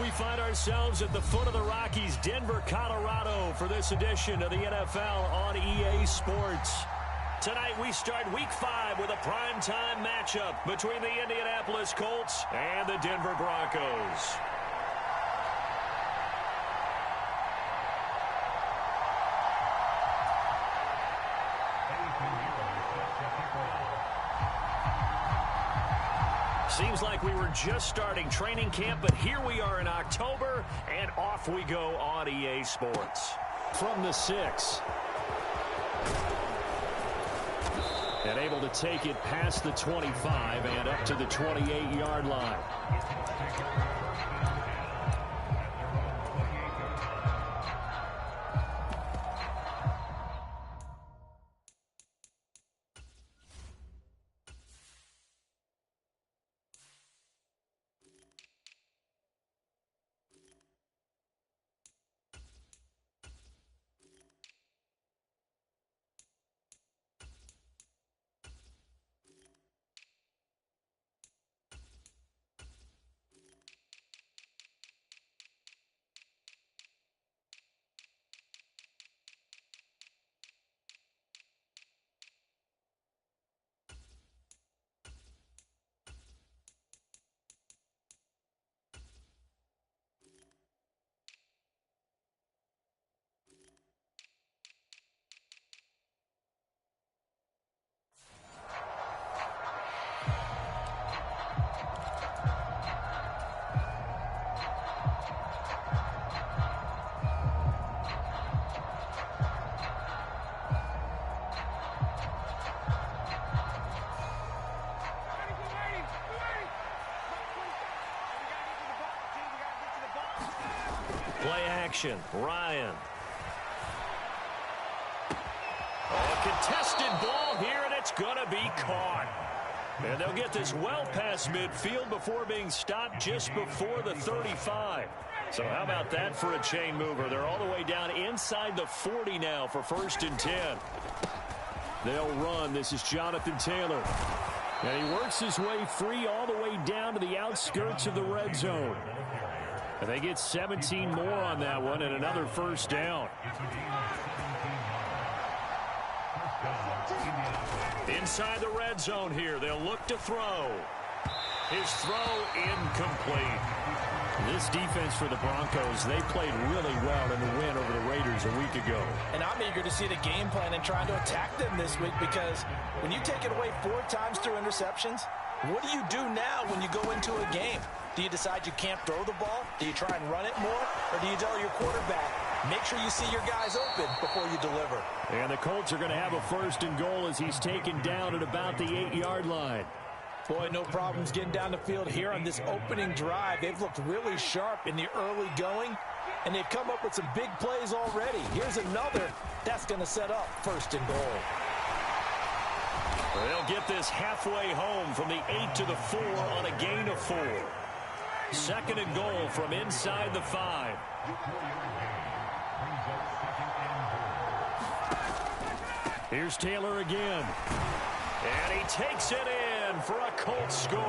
we find ourselves at the foot of the Rockies, Denver, Colorado, for this edition of the NFL on EA Sports. Tonight we start Week 5 with a primetime matchup between the Indianapolis Colts and the Denver Broncos. Seems like we were just starting training camp, but here we are in October, and off we go on EA Sports. From the 6. And able to take it past the 25 and up to the 28-yard line. Play action, Ryan. A contested ball here, and it's going to be caught. And they'll get this well past midfield before being stopped just before the 35. So how about that for a chain mover? They're all the way down inside the 40 now for 1st and 10. They'll run. This is Jonathan Taylor. And he works his way free all the way down to the outskirts of the red zone. And they get 17 more on that one and another 1st down. Inside the red zone here, they'll look to throw. His throw incomplete. This defense for the Broncos, they played really well in the win over the Raiders a week ago. And I'm eager to see the game plan and trying to attack them this week, because when you take it away 4 times through interceptions, what do you do now when you go into a game? Do you decide you can't throw the ball? Do you try and run it more? Or do you tell your quarterback, make sure you see your guys open before you deliver? And the Colts are going to have a 1st and goal as he's taken down at about the 8-yard line. Boy, no problems getting down the field here on this opening drive. They've looked really sharp in the early going, and they've come up with some big plays already. Here's another that's going to set up 1st and goal. They'll get this halfway home from the 8 to the 4 on a gain of 4. 2nd and goal from inside the 5. Here's Taylor again. And he takes it in for a Colts score.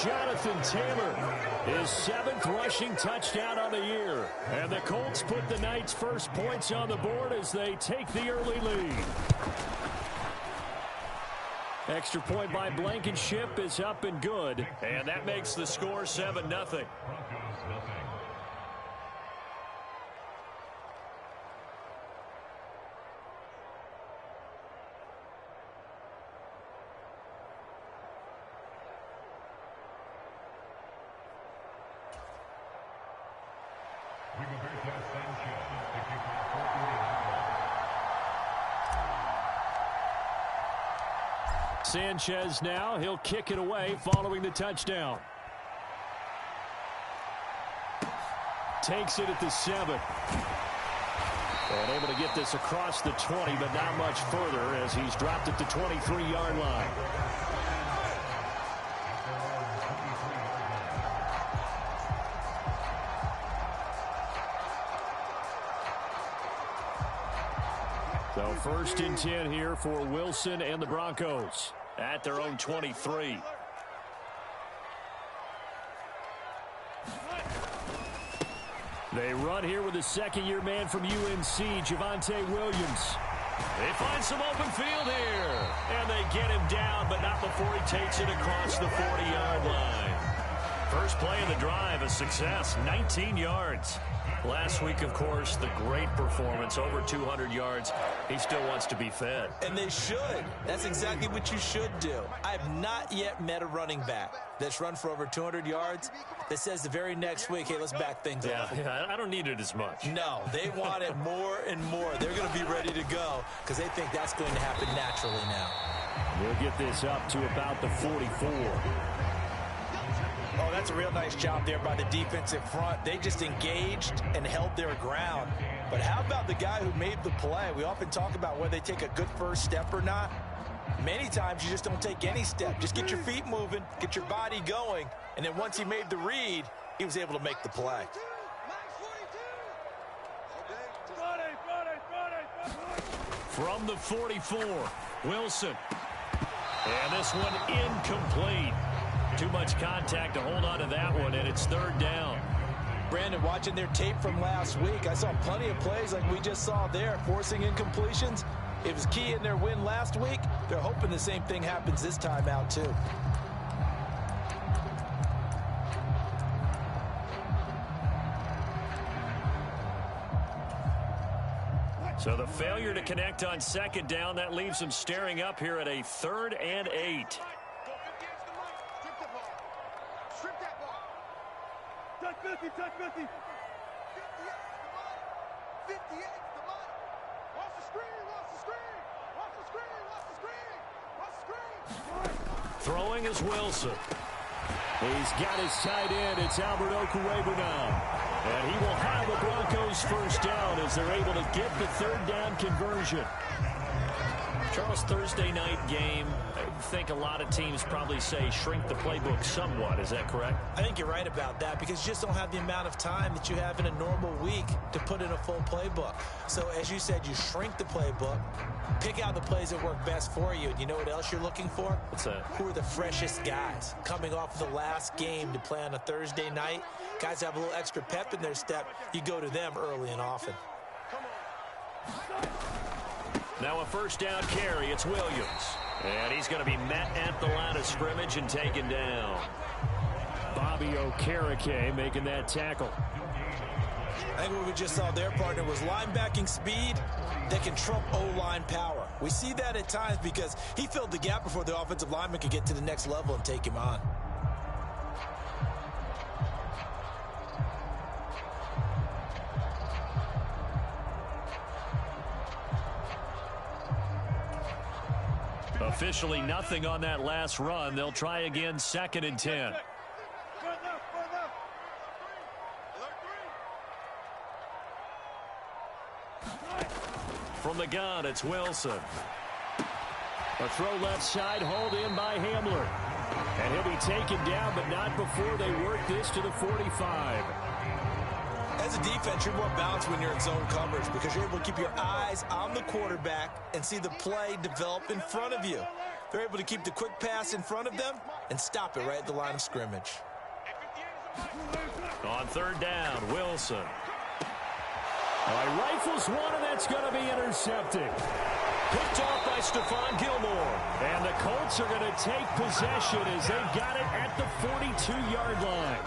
Jonathan Taylor, his 7th rushing touchdown on the year. And the Colts put the night's first points on the board as they take the early lead. Extra point by Blankenship is up and good. And that makes the score 7-0. Sanchez now, he'll kick it away following the touchdown. Takes it at the 7. And able to get this across the 20, but not much further as he's dropped at the 23-yard line. So 1st and 10 here for Wilson and the Broncos at their own 23. They run here with a second-year man from UNC, Javonte Williams. They find some open field here. And they get him down, but not before he takes it across the 40-yard line. First play of the drive, a success, 19 yards. Last week, of course, the great performance, over 200 yards. He still wants to be fed. And they should. That's exactly what you should do. I have not yet met a running back that's run for over 200 yards that says the very next week, hey, let's back things up. Yeah, I don't need it as much. No, they want it more and more. They're going to be ready to go because they think that's going to happen naturally now. We'll get this up to about the 44. Oh, that's a real nice job there by the defensive front. They just engaged and held their ground. But how about the guy who made the play? We often talk about whether they take a good first step or not. Many times you just don't take any step. Just get your feet moving, get your body going, and then once he made the read, he was able to make the play. From the 44, Wilson. And this one incomplete. Too much contact to hold on to that one, and it's third down. Brandon, watching their tape from last week, I saw plenty of plays like we just saw there, forcing incompletions. It was key in their win last week. They're hoping the same thing happens this time out, too. So the failure to connect on second down, that leaves them staring up here at a 3rd and 8. Touch 50, touch 50. 58, the money. Watch the screen, watch the screen. Watch the screen, watch the screen. Watch the screen. Throwing is Wilson. He's got his tight end. It's Albert Okwuebu now. And he will have the Broncos first down as they're able to get the third down conversion. Charles, Thursday night game, I think a lot of teams probably say shrink the playbook somewhat. Is that correct? I think you're right about that because you just don't have the amount of time that you have in a normal week to put in a full playbook. So as you said, you shrink the playbook, pick out the plays that work best for you. And you know what else you're looking for? What's that? Who are the freshest guys coming off of the last game to play on a Thursday night? Guys have a little extra pep in their step. You go to them early and often. Now a first down carry. It's Williams. And he's going to be met at the line of scrimmage and taken down. Bobby Okereke making that tackle. I think what we just saw their partner was linebacking speed that can trump O-line power. We see that at times because he filled the gap before the offensive lineman could get to the next level and take him on. Officially nothing on that last run. They'll try again, 2nd and 10. From the gun, it's Wilson. A throw left side, hauled in by Hamler. And he'll be taken down, but not before they work this to the 45. As a defense, you're more balanced when you're in zone coverage because you're able to keep your eyes on the quarterback and see the play develop in front of you. They're able to keep the quick pass in front of them and stop it right at the line of scrimmage. On third down, Wilson. Rifles one, and that's going to be intercepted. Picked off by Stephon Gilmore. And the Colts are going to take possession as they've got it at the 42-yard line.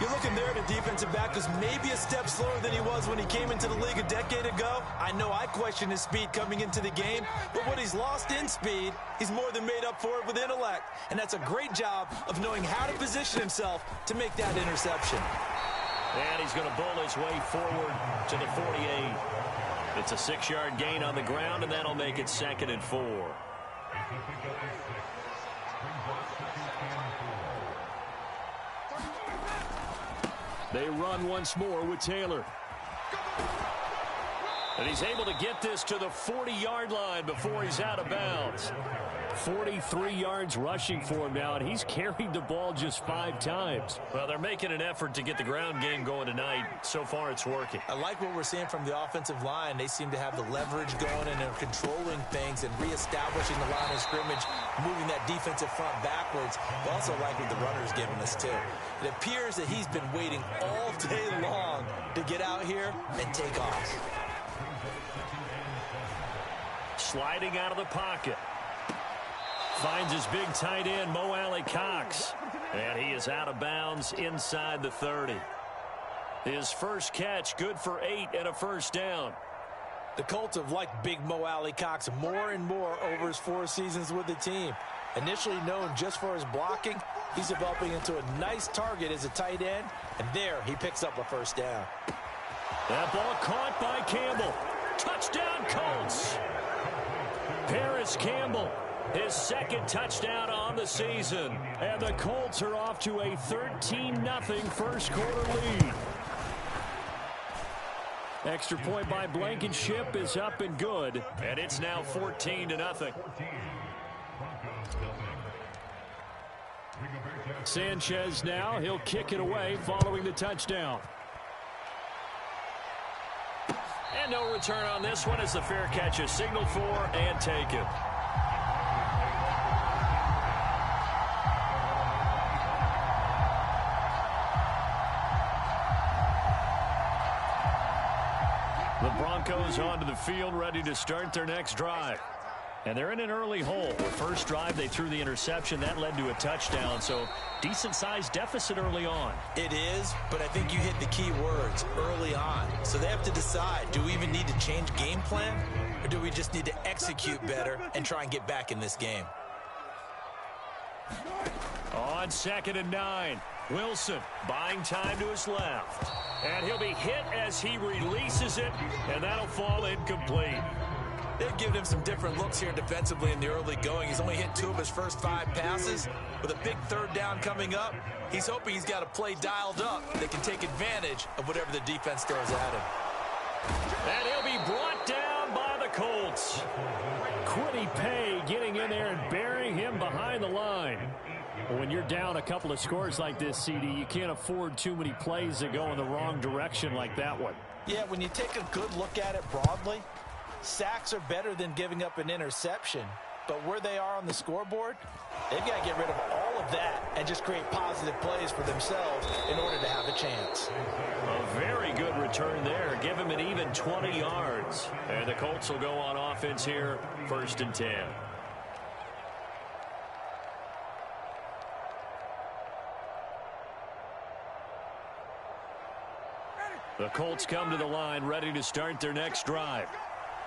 You're looking there at a defensive back who's maybe a step slower than he was when he came into the league a decade ago. I know I questioned his speed coming into the game, but what he's lost in speed, he's more than made up for it with intellect. And that's a great job of knowing how to position himself to make that interception. And he's going to bull his way forward to the 48. It's a 6-yard gain on the ground, and that'll make it 2nd and 4. They run once more with Taylor. And he's able to get this to the 40-yard line before he's out of bounds. 43 yards rushing for him now, and he's carried the ball just 5 times. Well, they're making an effort to get the ground game going tonight. So far, it's working. I like what we're seeing from the offensive line. They seem to have the leverage going, and they're controlling things and reestablishing the line of scrimmage, moving that defensive front backwards. I also like what the runner's giving us, too. It appears that he's been waiting all day long to get out here and take off. Sliding out of the pocket. Finds his big tight end, Mo Alley-Cox. And he is out of bounds inside the 30. His first catch, good for 8 and a first down. The Colts have liked big Mo Alley-Cox more and more over his 4 seasons with the team. Initially known just for his blocking, he's developing into a nice target as a tight end. And there, he picks up a first down. That ball caught by Campbell. Touchdown, Colts. Paris Campbell, his second touchdown on the season. And the Colts are off to a 13-0 first quarter lead. Extra point by Blankenship is up and good. And it's now 14-0. Sanchez now, he'll kick it away following the touchdown. And no return on this one as the fair catch is signaled for and taken. The Broncos onto the field, ready to start their next drive. And they're in an early hole. The first drive, they threw the interception. That led to a touchdown, so decent-sized deficit early on. It is, but I think you hit the key words, early on. So they have to decide, do we even need to change game plan, or do we just need to execute better and try and get back in this game? On 2nd and 9, Wilson buying time to his left. And he'll be hit as he releases it, and that'll fall incomplete. They've given him some different looks here defensively in the early going. He's only hit 2 of his first 5 passes. With a big 3rd down coming up, he's hoping he's got a play dialed up that can take advantage of whatever the defense throws at him. And he'll be brought down by the Colts. Quiddy Pay getting in there and burying him behind the line. When you're down a couple of scores like this, CD, you can't afford too many plays that go in the wrong direction like that one. Yeah, when you take a good look at it broadly, sacks are better than giving up an interception. But where they are on the scoreboard, they've got to get rid of all of that and just create positive plays for themselves in order to have a chance. A very good return there. Give him an even 20 yards. And the Colts will go on offense here, 1st and 10. The Colts come to the line ready to start their next drive.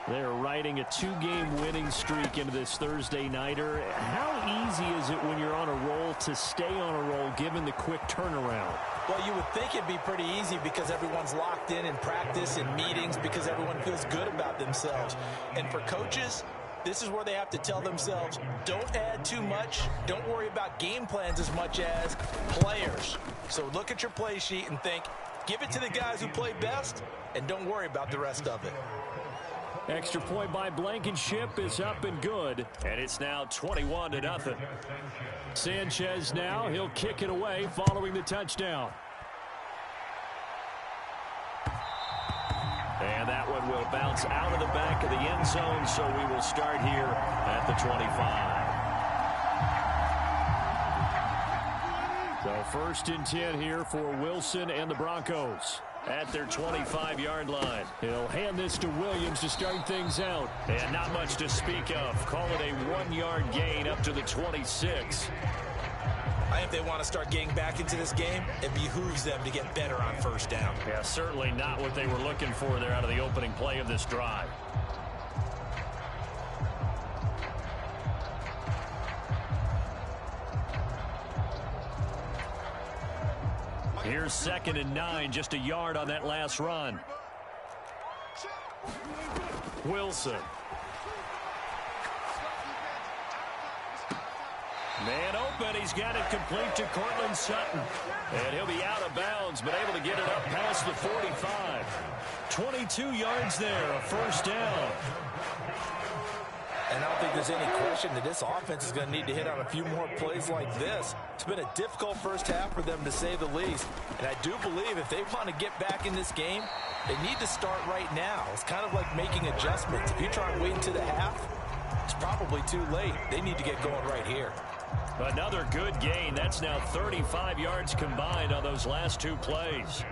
They're riding a 2-game winning streak into this Thursday nighter. How easy is it when you're on a roll to stay on a roll given the quick turnaround? Well, you would think it'd be pretty easy because everyone's locked in practice and meetings because everyone feels good about themselves. And for coaches, this is where they have to tell themselves, don't add too much. Don't worry about game plans as much as players. So look at your play sheet and think, give it to the guys who play best and don't worry about the rest of it. Extra point by Blankenship is up and good. And it's now 21-0. Sanchez now, he'll kick it away following the touchdown. And that one will bounce out of the back of the end zone, so we will start here at the 25. So 1st and 10 here for Wilson and the Broncos at their 25-yard line. He'll hand this to Williams to start things out. And not much to speak of. Call it a 1-yard gain up to the 26. I think they want to start getting back into this game. It behooves them to get better on 1st down. Yeah, certainly not what they were looking for there out of the opening play of this drive. Here's 2nd and 9, just a yard on that last run. Wilson. Man open, he's got it complete to Cortland Sutton. And he'll be out of bounds, but able to get it up past the 45. 22 yards there, a first down. And I don't think there's any question that this offense is going to need to hit on a few more plays like this. It's been a difficult first half for them, to say the least. And I do believe if they want to get back in this game, they need to start right now. It's kind of like making adjustments. If you try and wait into the half, it's probably too late. They need to get going right here. Another good gain. That's now 35 yards combined on those last two plays.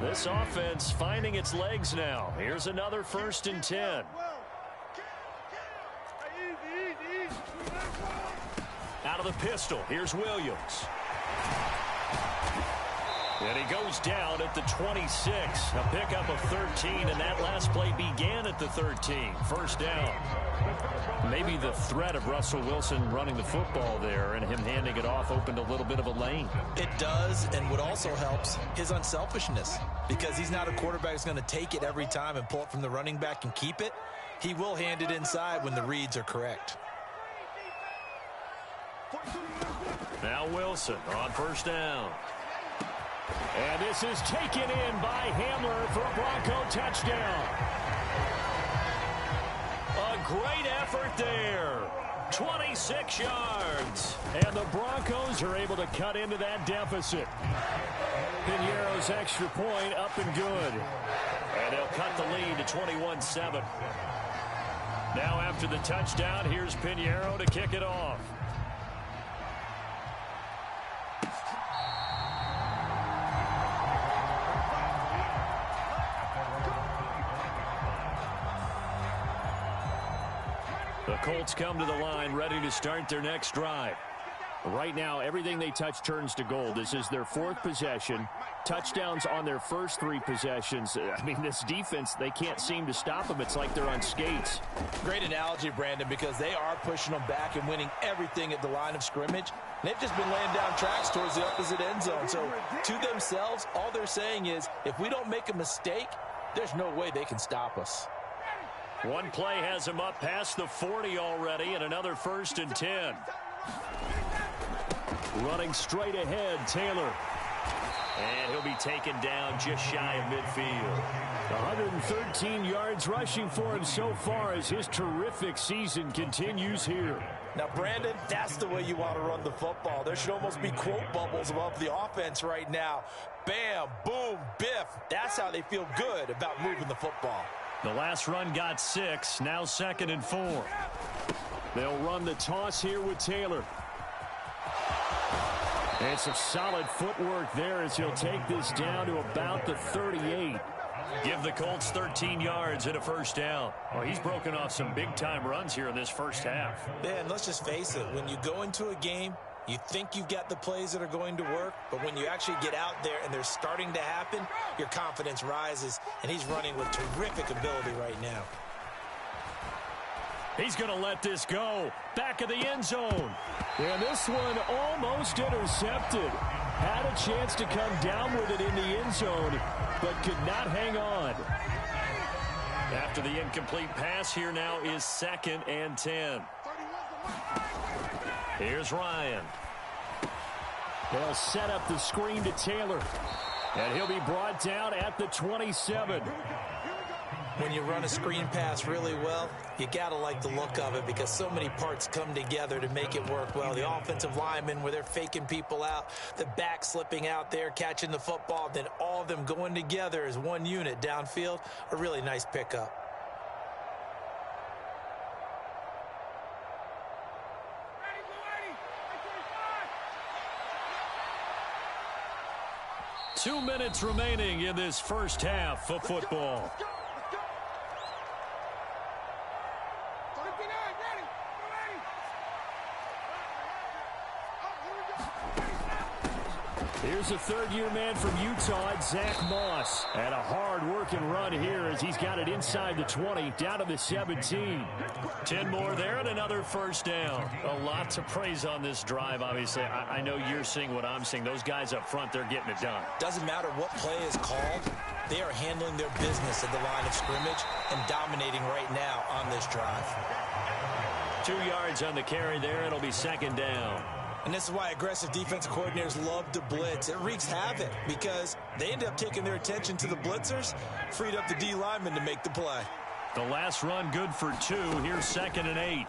This offense finding its legs now. Here's another 1st and 10. Out of the pistol, here's Williams. And he goes down at the 26. A pickup of 13, and that last play began at the 13. First down. Maybe the threat of Russell Wilson running the football there and him handing it off opened a little bit of a lane. It does, and what also helps, his unselfishness. Because he's not a quarterback who's going to take it every time and pull it from the running back and keep it. He will hand it inside when the reads are correct. Now Wilson on first down. And this is taken in by Hamler for a Bronco touchdown. A great effort there. 26 yards. And the Broncos are able to cut into that deficit. Piñeiro's extra point up and good. And they'll cut the lead to 21-7. Now after the touchdown, here's Piñeiro to kick it off. The Colts come to the line ready to start their next drive. Right now, everything they touch turns to gold. This is their 4th possession. Touchdowns on their first 3 possessions. I mean, this defense, they can't seem to stop them. It's like they're on skates. Great analogy, Brandon, because they are pushing them back and winning everything at the line of scrimmage. They've just been laying down tracks towards the opposite end zone. So to themselves, all they're saying is, if we don't make a mistake, there's no way they can stop us. One play has him up past the 40 already, and another 1st and 10. Running straight ahead, Taylor. And he'll be taken down just shy of midfield. 113 yards rushing for him so far as his terrific season continues here. Now, Brandon, that's the way you want to run the football. There should almost be quote bubbles above the offense right now. Bam, boom, biff. That's how they feel good about moving the football. The last run got 6, now 2nd and 4. They'll run the toss here with Taylor. And some solid footwork there as he'll take this down to about the 38. Give the Colts 13 yards and a first down. Well, he's broken off some big-time runs here in this first half. Yeah, and let's just face it. When you go into a game, you think you've got the plays that are going to work, but when you actually get out there and they're starting to happen, your confidence rises, and he's running with terrific ability right now. He's going to let this go. Back of the end zone. And this one almost intercepted. Had a chance to come down with it in the end zone, but could not hang on. After the incomplete pass, here now is 2nd and 10. Here's Ryan. They'll set up the screen to Taylor. And he'll be brought down at the 27. When you run a screen pass really well, you got to like the look of it because so many parts come together to make it work well. The offensive linemen, where they're faking people out, the back slipping out there, catching the football, then all of them going together as one unit downfield. A really nice pickup. Two minutes remaining in this first half of football. Here's a third-year man from Utah, Zach Moss. And a hard-working run here as he's got it inside the 20, down to the 17. 10 more there and another first down. A lot to praise on this drive, obviously. I know you're seeing what I'm seeing. Those guys up front, they're getting it done. Doesn't matter what play is called. They are handling their business at the line of scrimmage and dominating right now on this drive. 2 yards on the carry there. It'll be 2nd down. And this is why aggressive defensive coordinators love to blitz. It wreaks havoc because they end up taking their attention to the blitzers, freed up the D lineman to make the play. The last run good for 2. Here's 2nd and 8.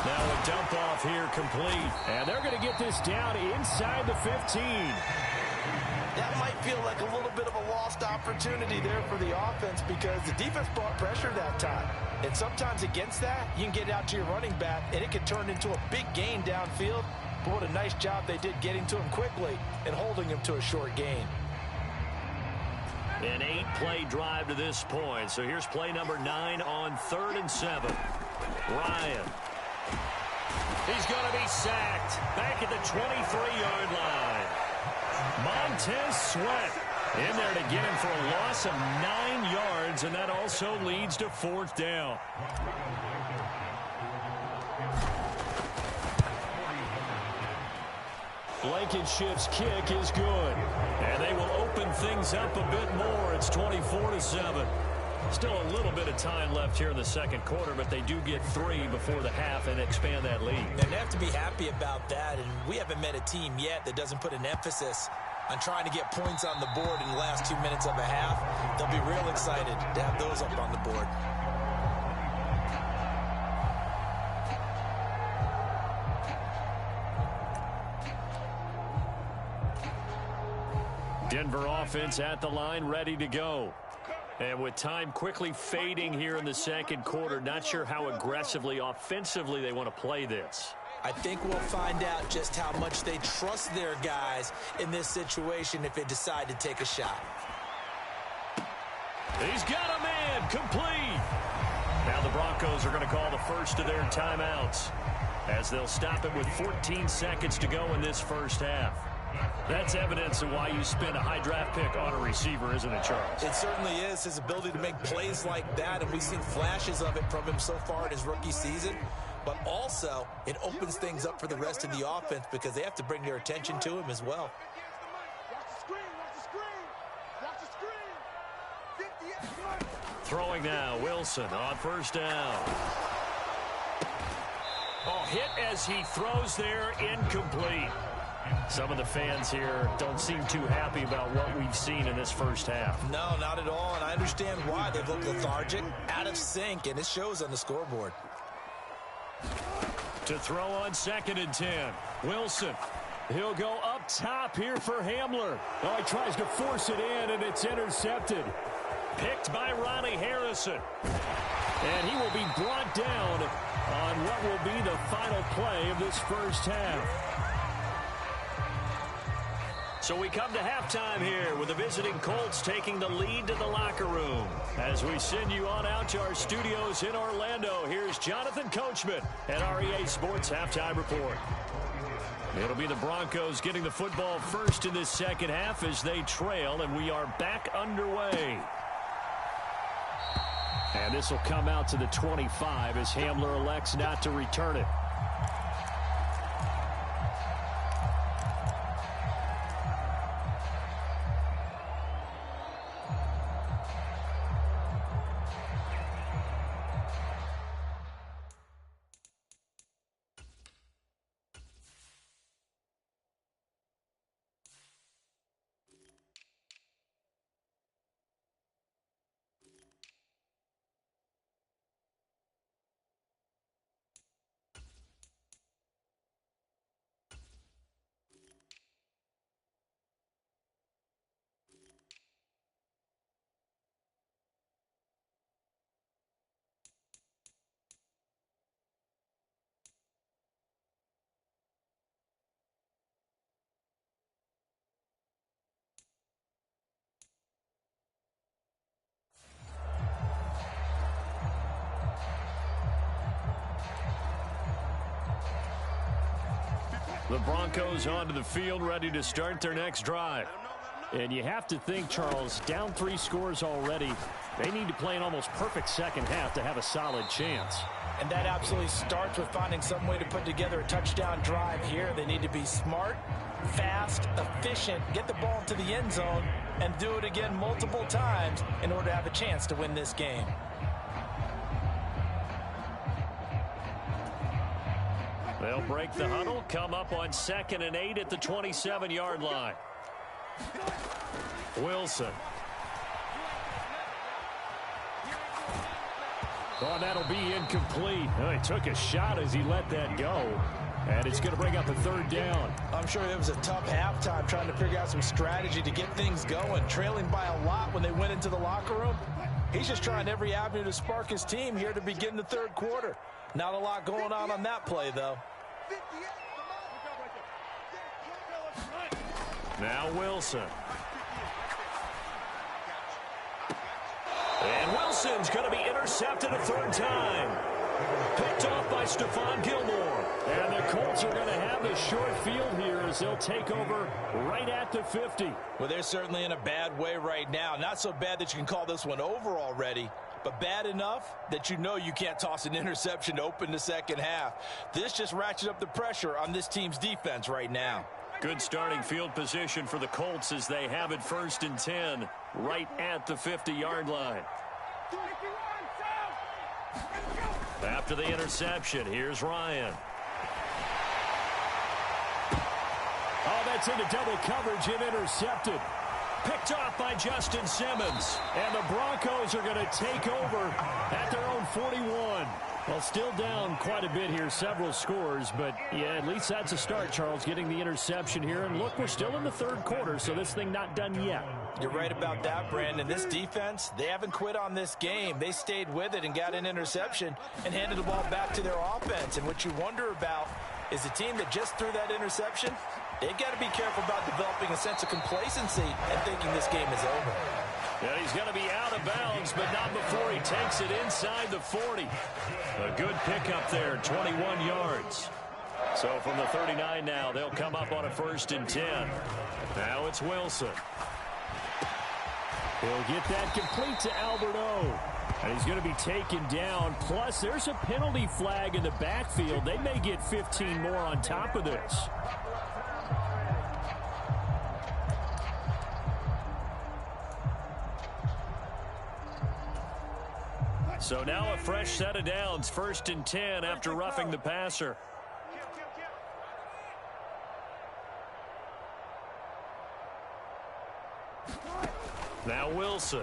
Now a dump off here complete. And they're going to get this down inside the 15. That might feel like a little bit of a lost opportunity there for the offense because the defense brought pressure that time. And sometimes against that, you can get out to your running back, and it can turn into a big gain downfield. But what a nice job they did getting to him quickly and holding him to a short gain. An 8-play drive to this point. So here's play number 9 on 3rd and 7. Ryan. He's going to be sacked back at the 23-yard line. Montez Sweat in there to get him for a loss of 9 yards, and that also leads to 4th down. Blankenship's kick is good, and they will open things up a bit more. It's 24-7. Still a little bit of time left here in the second quarter, but they do get 3 before the half and expand that lead. And they have to be happy about that, and we haven't met a team yet that doesn't put an emphasis on trying to get points on the board in the last 2 minutes of a half. They'll be real excited to have those up on the board. Denver offense at the line, ready to go. And with time quickly fading here in the second quarter, not sure how aggressively, offensively they want to play this. I think we'll find out just how much they trust their guys in this situation if they decide to take a shot. He's got a man, complete. Now the Broncos are going to call the first of their timeouts as they'll stop it with 14 seconds to go in this first half. That's evidence of why you spend a high draft pick on a receiver, isn't it, Charles? It certainly is. His ability to make plays like that, and we've seen flashes of it from him so far in his rookie season. But also, it opens things up for the rest of the offense because they have to bring their attention to him as well. Throwing now, Wilson on first down. Oh, hit as he throws there, incomplete. Some of the fans here don't seem too happy about what we've seen in this first half. No, not at all, and I understand why. They've looked lethargic, out of sync, and it shows on the scoreboard. To throw on 2nd and 10. Wilson. He'll go up top here for Hamler. Oh, he tries to force it in, and it's intercepted. Picked by Ronnie Harrison. And he will be brought down on what will be the final play of this first half. So we come to halftime here with the visiting Colts taking the lead to the locker room. As we send you on out to our studios in Orlando, here's Jonathan Coachman at REA Sports Halftime Report. It'll be the Broncos getting the football first in this second half as they trail, and we are back underway. And this will come out to the 25 as Hamler elects not to return it. The Broncos onto the field, ready to start their next drive. And you have to think, Charles, down 3 scores already. They need to play an almost perfect second half to have a solid chance. And that absolutely starts with finding some way to put together a touchdown drive here. They need to be smart, fast, efficient, get the ball into the end zone, and do it again multiple times in order to have a chance to win this game. They'll break the huddle, come up on 2nd and 8 at the 27-yard line. Wilson. Oh, that'll be incomplete. Oh, he took a shot as he let that go. And it's going to bring up a 3rd down. I'm sure it was a tough halftime trying to figure out some strategy to get things going. Trailing by a lot when they went into the locker room. He's just trying every avenue to spark his team here to begin the 3rd quarter. Not a lot going on that play, though. Now Wilson. And Wilson's going to be intercepted a 3rd time. Picked off by Stephon Gilmore. And the Colts are going to have the short field here as they'll take over right at the 50. Well, they're certainly in a bad way right now. Not so bad that you can call this one over already, but bad enough that you know you can't toss an interception to open the second half. This just ratchets up the pressure on this team's defense right now. Good starting field position for the Colts as they have it 1st and 10 right at the 50-yard line. After the interception, here's Ryan. Oh, that's into double coverage and intercepted. Picked off by Justin Simmons. And the Broncos are going to take over at their own 41. Well, still down quite a bit here, several scores, but yeah, at least that's a start, Charles, getting the interception here. And look, we're still in the 3rd quarter, so this thing not done yet. You're right about that, Brandon. This defense, they haven't quit on this game. They stayed with it and got an interception and handed the ball back to their offense. And what you wonder about is the team that just threw that interception, they got to be careful about developing a sense of complacency and thinking this game is over. And he's going to be out of bounds, but not before he takes it inside the 40. A good pickup there, 21 yards. So from the 39 now, they'll come up on a 1st and 10. Now it's Wilson. He'll get that complete to Albert O. And he's going to be taken down. Plus, there's a penalty flag in the backfield. They may get 15 more on top of this. So now a fresh set of downs, 1st and 10 after roughing the passer. Now Wilson.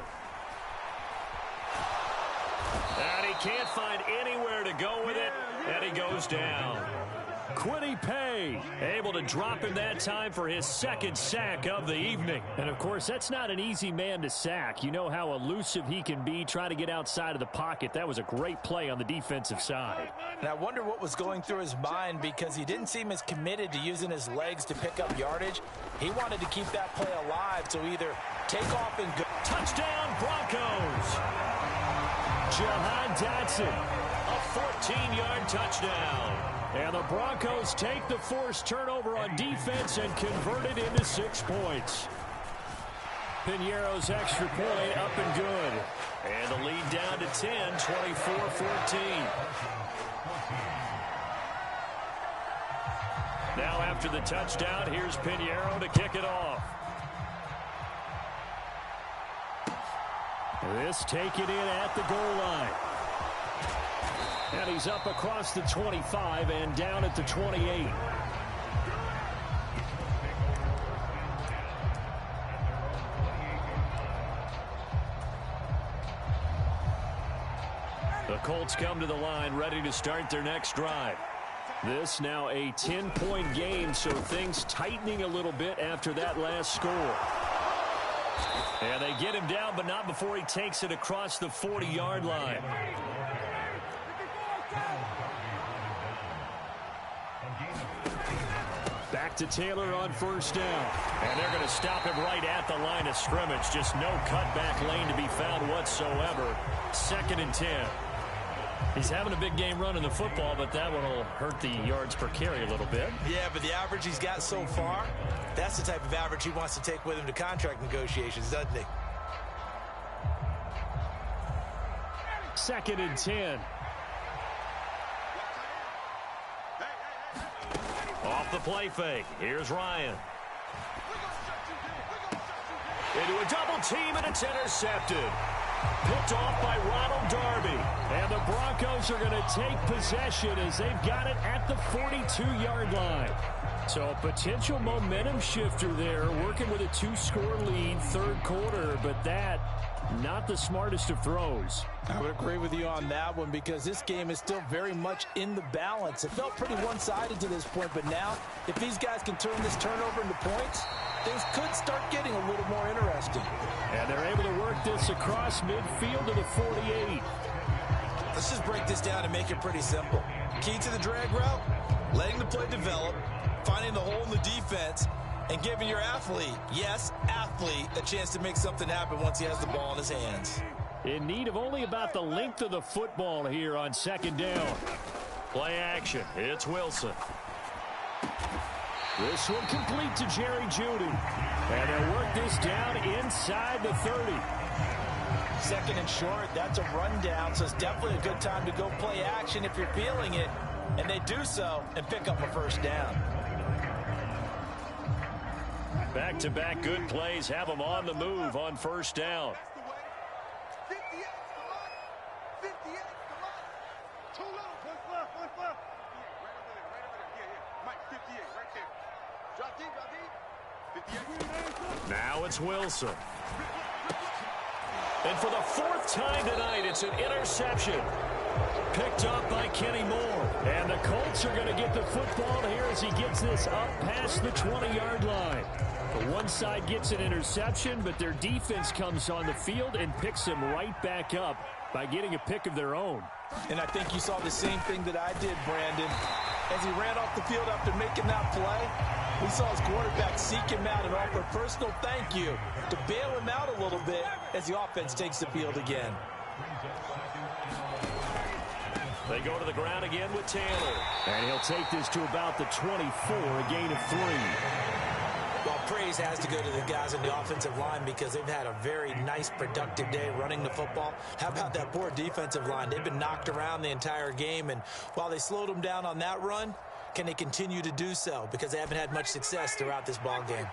And he can't find anywhere to go with it, and he goes down. Quiddy Pay able to drop him that time for his 2nd sack of the evening. And, of course, that's not an easy man to sack. You know how elusive he can be, trying to get outside of the pocket. That was a great play on the defensive side. And I wonder what was going through his mind because he didn't seem as committed to using his legs to pick up yardage. He wanted to keep that play alive, so either take off and go. Touchdown, Broncos! Jahan Dotson, a 14-yard touchdown. And the Broncos take the forced turnover on defense and convert it into 6 points. Piñeiro's extra point up and good. And the lead down to 10, 24-14. Now after the touchdown, here's Piñeiro to kick it off. This taken in at the goal line. And he's up across the 25 and down at the 28. The Colts come to the line ready to start their next drive. This now a 10-point game, so things tightening a little bit after that last score. And they get him down, but not before he takes it across the 40-yard line. Back to Taylor on 1st down. And they're going to stop him right at the line of scrimmage. Just no cutback lane to be found whatsoever. 2nd and 10. He's having a big game running the football, but that one will hurt the yards per carry a little bit. Yeah, but the average he's got so far, that's the type of average he wants to take with him to contract negotiations, doesn't he? 2nd and 10. Off the play fake. Here's Ryan. Into a double team, and it's intercepted. Picked off by Ronald Darby. And the Broncos are going to take possession as they've got it at the 42-yard line. So a potential momentum shifter there, working with a 2-score lead, third quarter, but that, not the smartest of throws. I would agree with you on that one because this game is still very much in the balance. It felt pretty one-sided to this point, but now, if these guys can turn this turnover into points, things could start getting a little more interesting. And they're able to work this across midfield to the 48. Let's just break this down and make it pretty simple. Key to the drag route, letting the play develop, finding the hole in the defense, and giving your athlete, yes, athlete, a chance to make something happen once he has the ball in his hands. In need of only about the length of the football here on second down. Play action. It's Wilson. This one complete to Jerry Jeudy. And they'll work this down inside the 30. Second and short, that's a rundown, so it's definitely a good time to go play action if you're feeling it. And they do so and pick up a first down. Back-to-back good plays have them on the move on first down. 58's the line. 58's the line. Too little. What's left? Right over there. Yeah. Mike, 58, right there. Drop deep. 58. Now it's Wilson. And for the fourth time tonight, it's an interception. Picked up by Kenny Moore. And the Colts are going to get the football here as he gets this up past the 20-yard line. The one side gets an interception, but their defense comes on the field and picks them right back up by getting a pick of their own. And I think you saw the same thing that I did, Brandon. As he ran off the field after making that play, we saw his quarterback seek him out and offer a personal thank you to bail him out a little bit as the offense takes the field again. They go to the ground again with Taylor. And he'll take this to about the 24, a gain of 3. Well, praise has to go to the guys on the offensive line because they've had a very nice, productive day running the football. How about that poor defensive line? They've been knocked around the entire game, and while they slowed them down on that run, can they continue to do so? Because they haven't had much success throughout this ball game.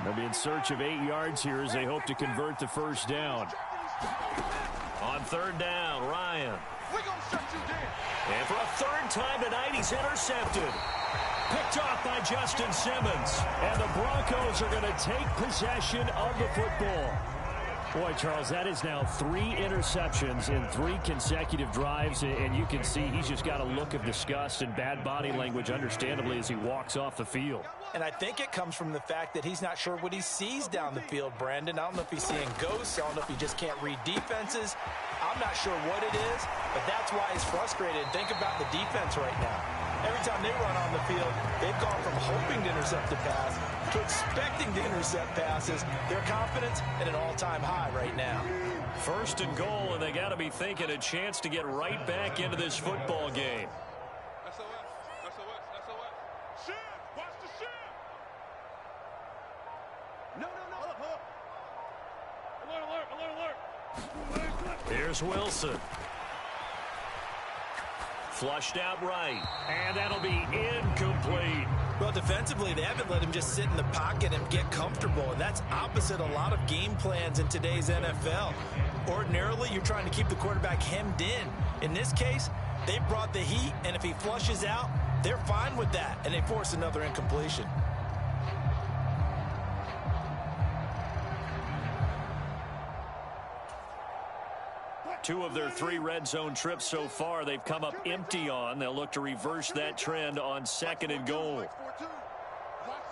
They'll be in search of 8 yards here as they hope to convert the first down. On third down, Ryan. We're going to shut you down. And for a third time tonight, he's intercepted. Picked off by Justin Simmons. And the Broncos are going to take possession of the football. Boy, Charles, that is now 3 interceptions in 3 consecutive drives, and you can see he's just got a look of disgust and bad body language, understandably, as he walks off the field. And I think it comes from the fact that he's not sure what he sees down the field, Brandon. I don't know if he's seeing ghosts. I don't know if he just can't read defenses. I'm not sure what it is, but that's why he's frustrated. Think about the defense right now. Every time they run on the field, they've gone from hoping to intercept a pass to expecting to intercept passes. Their confidence at an all-time high right now. First and goal, and they got to be thinking a chance to get right back into this football game. SOS. Shift. Watch the shift. No. Alert. Here's Wilson. Flushed out right, and that'll be incomplete. Well, defensively, they haven't let him just sit in the pocket and get comfortable, and that's opposite a lot of game plans in today's NFL. Ordinarily, you're trying to keep the quarterback hemmed in. In this case, they brought the heat, and if he flushes out, they're fine with that, and they force another incompletion. Two of their 3 red zone trips so far, they've come up empty on. They'll look to reverse that trend on second and goal. Watch the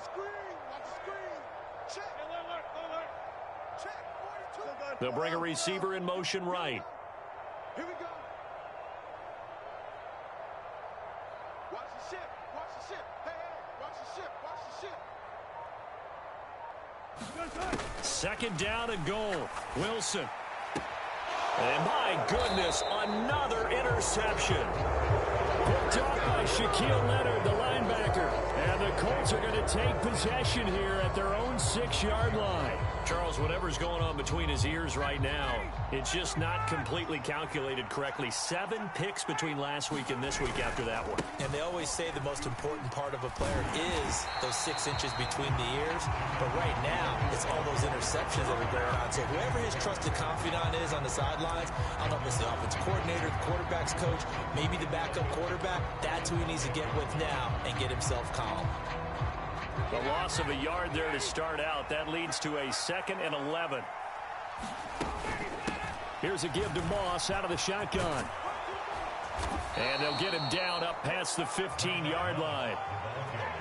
screen. Check. Alert. Check. 42. They'll bring a receiver in motion right. Here we go. Watch the ship. Hey, watch the ship. Second down and goal. Wilson. And my goodness, another interception. Picked off by Shaquille Leonard, the linebacker. And the Colts are going to take possession here at their own 6-yard line. Charles, whatever's going on between his ears right now, it's just not completely calculated correctly. 7 picks between last week and this week after that one. And they always say the most important part of a player is those 6 inches between the ears. But right now, it's all those interceptions that are going on. So whoever his trusted confidant is on the sidelines, I don't know if it's the offensive coordinator, the quarterback's coach, maybe the backup quarterback, that's who he needs to get with now and get himself calm. The loss of a yard there to start out. That leads to a 2nd and 11. Here's a give to Moss out of the shotgun. And they'll get him down up past the 15-yard line.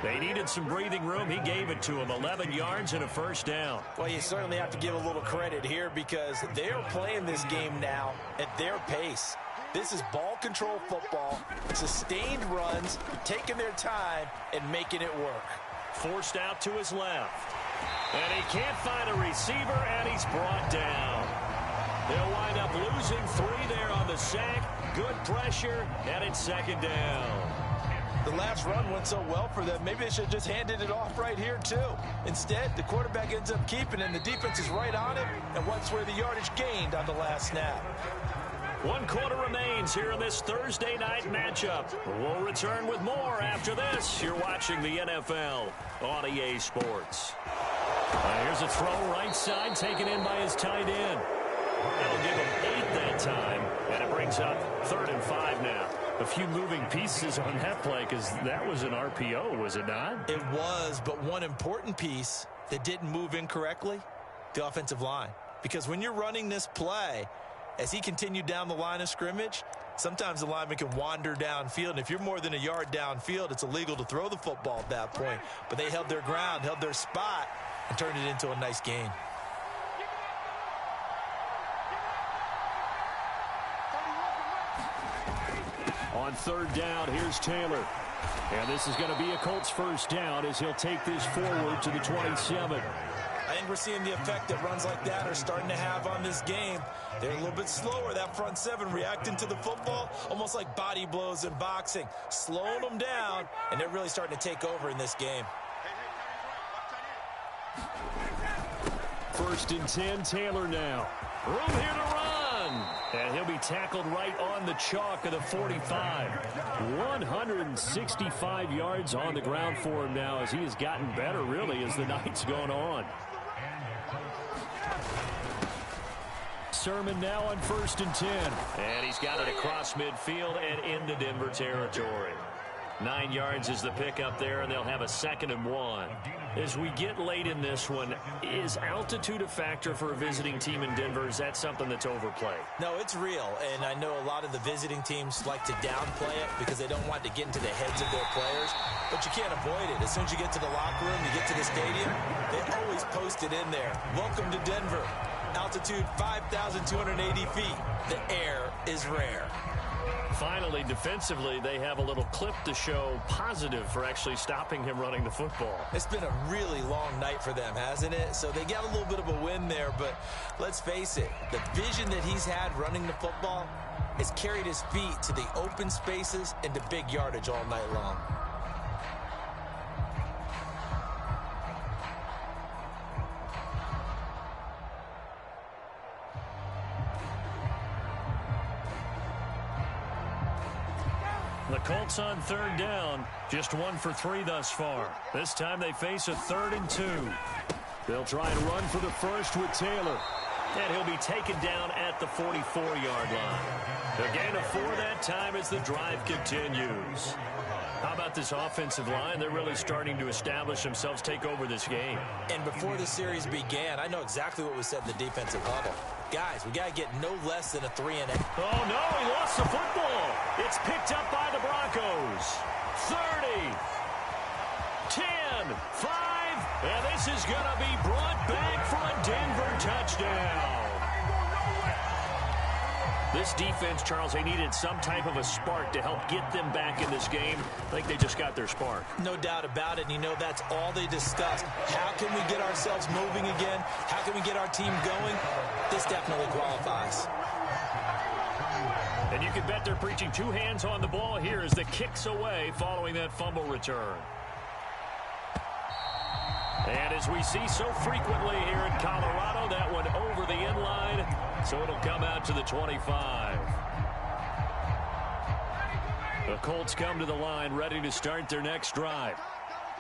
They needed some breathing room. He gave it to him. 11 yards and a first down. Well, you certainly have to give a little credit here because they're playing this game now at their pace. This is ball control football, sustained runs, taking their time and making it work. Forced out to his left. And he can't find a receiver, and he's brought down. They'll wind up losing 3 there on the sack. Good pressure, and it's 2nd down. The last run went so well for them, maybe they should have just handed it off right here, too. Instead, the quarterback ends up keeping it, and the defense is right on him, and what's where the yardage gained on the last snap. 1 quarter remains here in this Thursday night matchup. We'll return with more after this. You're watching the NFL on EA Sports. Here's a throw right side, taken in by his tight end. That'll give him 8 that time, and it brings up 3rd and 5 now. A few moving pieces on that play because that was an RPO, was it not? It was, but one important piece that didn't move incorrectly, the offensive line. Because when you're running this play, as he continued down the line of scrimmage, sometimes the lineman can wander downfield. And if you're more than a yard downfield, it's illegal to throw the football at that point. But they held their ground, held their spot, and turned it into a nice gain. On 3rd down, here's Taylor. And this is going to be a Colts first down as he'll take this forward to the 27. I think we're seeing the effect that runs like that are starting to have on this game. They're a little bit slower, that front 7, reacting to the football, almost like body blows in boxing, slowing them down, and they're really starting to take over in this game. 1st and 10, Taylor now. Room here to run. And he'll be tackled right on the chalk of the 45. 165 yards on the ground for him now as he has gotten better, really, as the night's gone on. Sermon now on 1st and 10. And he's got it across midfield and into Denver territory. 9 yards is the pickup there, and they'll have a 2nd and 1. As we get late in this one, is altitude a factor for a visiting team in Denver? Is that something that's overplayed? No, it's real, and I know a lot of the visiting teams like to downplay it because they don't want to get into the heads of their players, but you can't avoid it. As soon as you get to the locker room, you get to the stadium, they always post it in there. Welcome to Denver. Altitude 5,280 feet. The air is rare. Finally, defensively, they have a little clip to show positive for actually stopping him running the football. It's been a really long night for them, hasn't it? So they got a little bit of a win there, but let's face it, the vision that he's had running the football has carried his feet to the open spaces and to big yardage all night long. The Colts on 3rd down, just 1 for 3 thus far. This time they face a 3rd and 2. They'll try and run for the first with Taylor. And he'll be taken down at the 44-yard line. A gain of 4 that time as the drive continues. How about this offensive line? They're really starting to establish themselves, take over this game. And before the series began, I know exactly what was said in the defensive huddle. Guys, we got to get no less than a 3-and-out. Oh, no, he lost the football. It's picked up by the Broncos. 30, 10, 5, and this is going to be brought back for a Denver touchdown. This defense, Charles, they needed some type of a spark to help get them back in this game. I think they just got their spark. No doubt about it. And you know, that's all they discussed. How can we get ourselves moving again? How can we get our team going? This definitely qualifies. And you can bet they're preaching 2 hands on the ball here as the kick's away following that fumble return. And as we see so frequently here in Colorado, that one over the inline, so it'll come out to the 25. The Colts come to the line ready to start their next drive.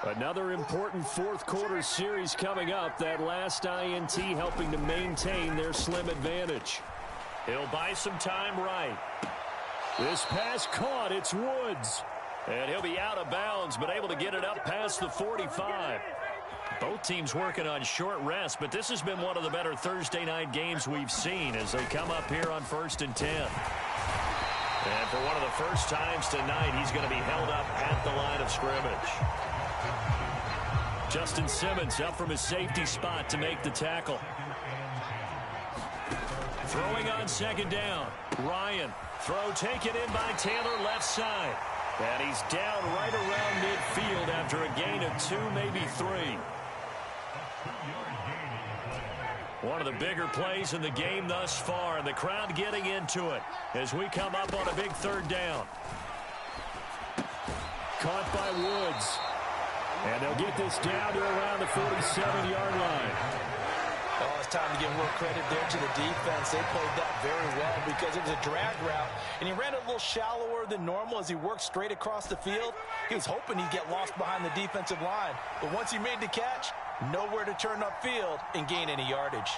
Another important fourth quarter series coming up. That last INT helping to maintain their slim advantage. He'll buy some time right. This pass caught. It's Woods. And he'll be out of bounds, but able to get it up past the 45. Both teams working on short rest, but this has been one of the better Thursday night games we've seen as they come up here on 1st and 10. And for one of the first times tonight, he's going to be held up at the line of scrimmage. Justin Simmons up from his safety spot to make the tackle. Throwing on 2nd down. Ryan. Throw taken in by Taylor left side. And he's down right around midfield after a gain of 2, maybe 3. One of the bigger plays in the game thus far, and the crowd getting into it as we come up on a big 3rd down. Caught by Woods. And they'll get this down to around the 47-yard line. Oh, it's time to give more credit there to the defense. They played that very well because it was a drag route, and he ran a little shallower than normal as he worked straight across the field. He was hoping he'd get lost behind the defensive line, but once he made the catch, nowhere to turn upfield and gain any yardage.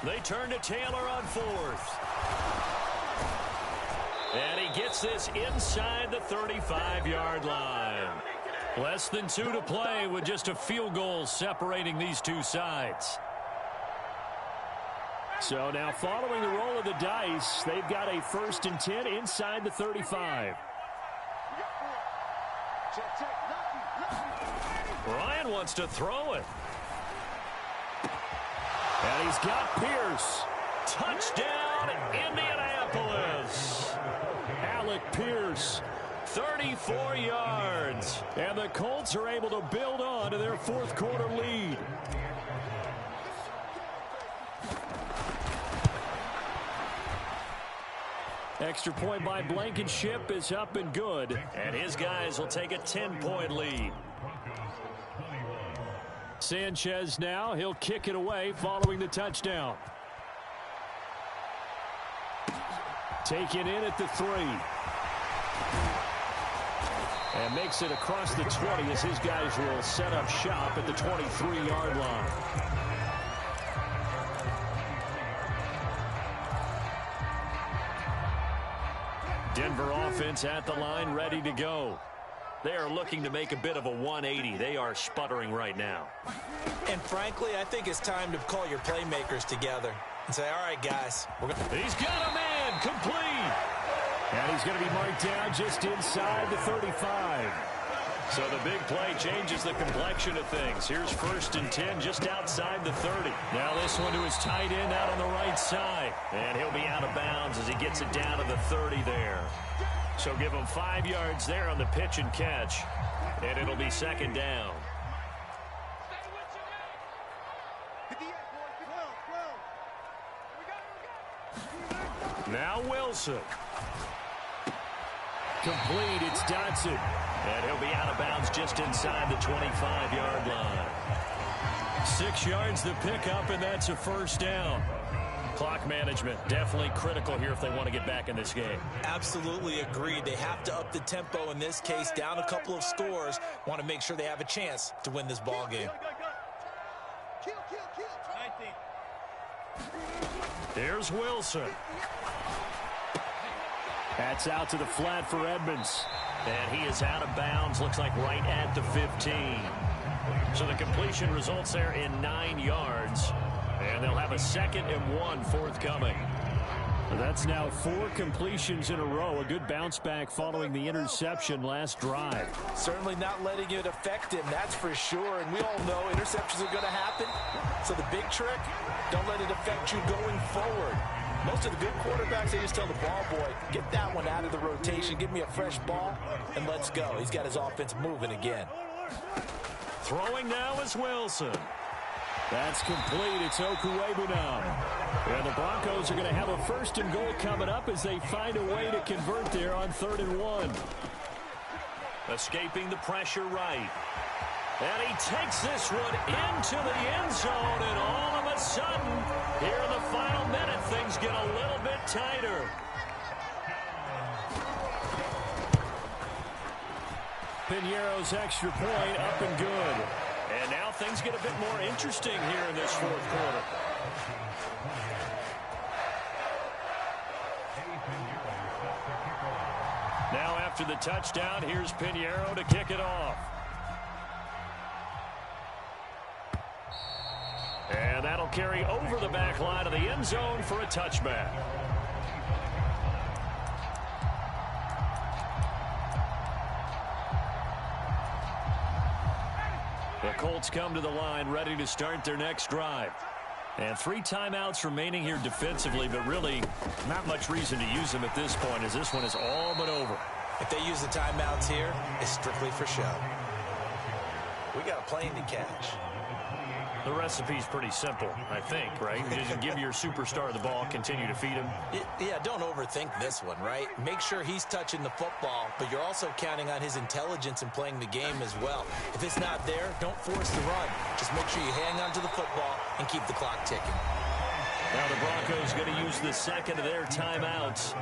They turn to Taylor on 4th. And he gets this inside the 35-yard line. Less than 2 to play with just a field goal separating these two sides. So now following the roll of the dice, they've got a 1st and 10 inside the 35. Ryan wants to throw it. And he's got Pierce. Touchdown, Indianapolis. Alec Pierce, 34 yards. And the Colts are able to build on to their 4th quarter lead. Extra point by Blankenship is up and good. And his guys will take a 10-point lead. Sanchez now, he'll kick it away following the touchdown. Taken in at the 3. And makes it across the 20 as his guys will set up shop at the 23-yard line. Denver offense at the line, ready to go. They are looking to make a bit of a 180. They are sputtering right now. And frankly, I think it's time to call your playmakers together and say, all right, guys. He's got a man complete. And he's going to be marked down just inside the 35. So the big play changes the complexion of things. Here's 1st and 10 just outside the 30. Now this one to his tight end out on the right side. And he'll be out of bounds as he gets it down to the 30 there. So give him 5 yards there on the pitch and catch. And it'll be 2nd down. Now Wilson. Complete, it's Dotson. And he'll be out of bounds just inside the 25-yard line. 6 yards the pickup, and that's a 1st down. Clock management definitely critical here if they want to get back in this game. Absolutely agreed. They have to up the tempo in this case, down a couple of scores. Want to make sure they have a chance to win this ball game. Here's Wilson. That's out to the flat for Edmonds. And he is out of bounds, looks like right at the 15. So the completion results there in 9 yards. And they'll have a 2nd and 1 forthcoming. That's now 4 completions in a row. A good bounce back following the interception last drive. Certainly not letting it affect him, that's for sure. And we all know interceptions are going to happen. So the big trick, don't let it affect you going forward. Most of the good quarterbacks, they just tell the ball boy, get that one out of the rotation, give me a fresh ball, and let's go. He's got his offense moving again. Throwing now is Wilson. That's complete. It's Okuebu now. And the Broncos are going to have a 1st and goal coming up as they find a way to convert there on 3rd and 1. Escaping the pressure right. And he takes this one into the end zone, and all of a sudden, here in the final minute, things get a little bit tighter. Piñeiro's extra point up and good. And now things get a bit more interesting here in this 4th quarter. Now after the touchdown, here's Piñeiro to kick it off. And that'll carry over the back line of the end zone for a touchback. The Colts come to the line ready to start their next drive. And 3 timeouts remaining here defensively, but really not much reason to use them at this point as this one is all but over. If they use the timeouts here, it's strictly for show. We got a plane to catch. The recipe's pretty simple, I think, right? You just give your superstar the ball, continue to feed him. Yeah, don't overthink this one, right? Make sure he's touching the football, but you're also counting on his intelligence in playing the game as well. If it's not there, don't force the run. Just make sure you hang on to the football and keep the clock ticking. Now the Broncos going to use the 2nd of their timeouts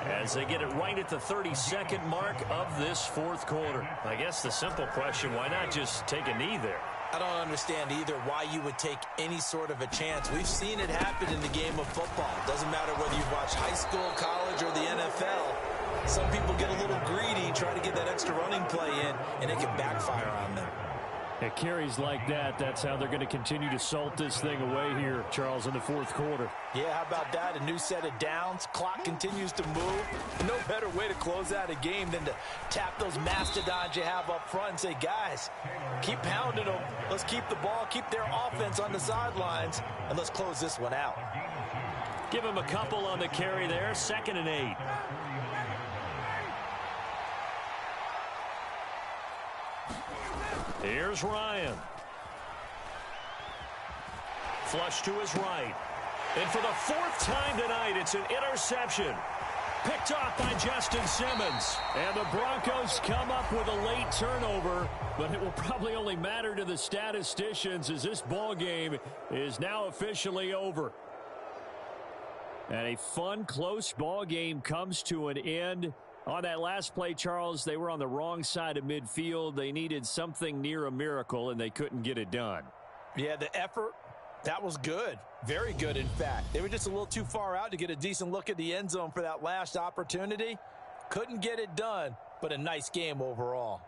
as they get it right at the 32nd mark of this 4th quarter. I guess the simple question, why not just take a knee there? I don't understand either why you would take any sort of a chance. We've seen it happen in the game of football. Doesn't matter whether you've watched high school, college, or the NFL. Some people get a little greedy, try to get that extra running play in, and it can backfire on them. At carries like that, that's how they're going to continue to salt this thing away here, Charles, in the 4th quarter. Yeah, how about that? A new set of downs. Clock continues to move. No better way to close out a game than to tap those mastodons you have up front and say, guys, keep pounding them. Let's keep the ball, keep their offense on the sidelines, and let's close this one out. Give him a couple on the carry there. 2nd and 8. Here's Ryan. Flush to his right. And for the 4th time tonight, it's an interception. Picked off by Justin Simmons. And the Broncos come up with a late turnover, but it will probably only matter to the statisticians as this ball game is now officially over. And a fun, close ball game comes to an end. On that last play, Charles, they were on the wrong side of midfield. They needed something near a miracle, and they couldn't get it done. Yeah, the effort, that was good. Very good, in fact. They were just a little too far out to get a decent look at the end zone for that last opportunity. Couldn't get it done, but a nice game overall.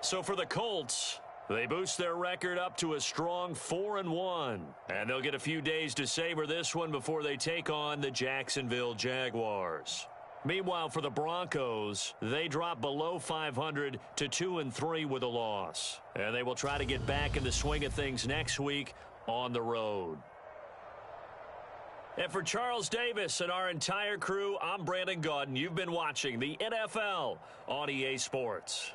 So for the Colts, they boost their record up to a strong 4-1. And they'll get a few days to savor this one before they take on the Jacksonville Jaguars. Meanwhile, for the Broncos, they drop below 500 to 2-3 with a loss. And they will try to get back in the swing of things next week on the road. And for Charles Davis and our entire crew, I'm Brandon Gaudin. You've been watching the NFL on EA Sports.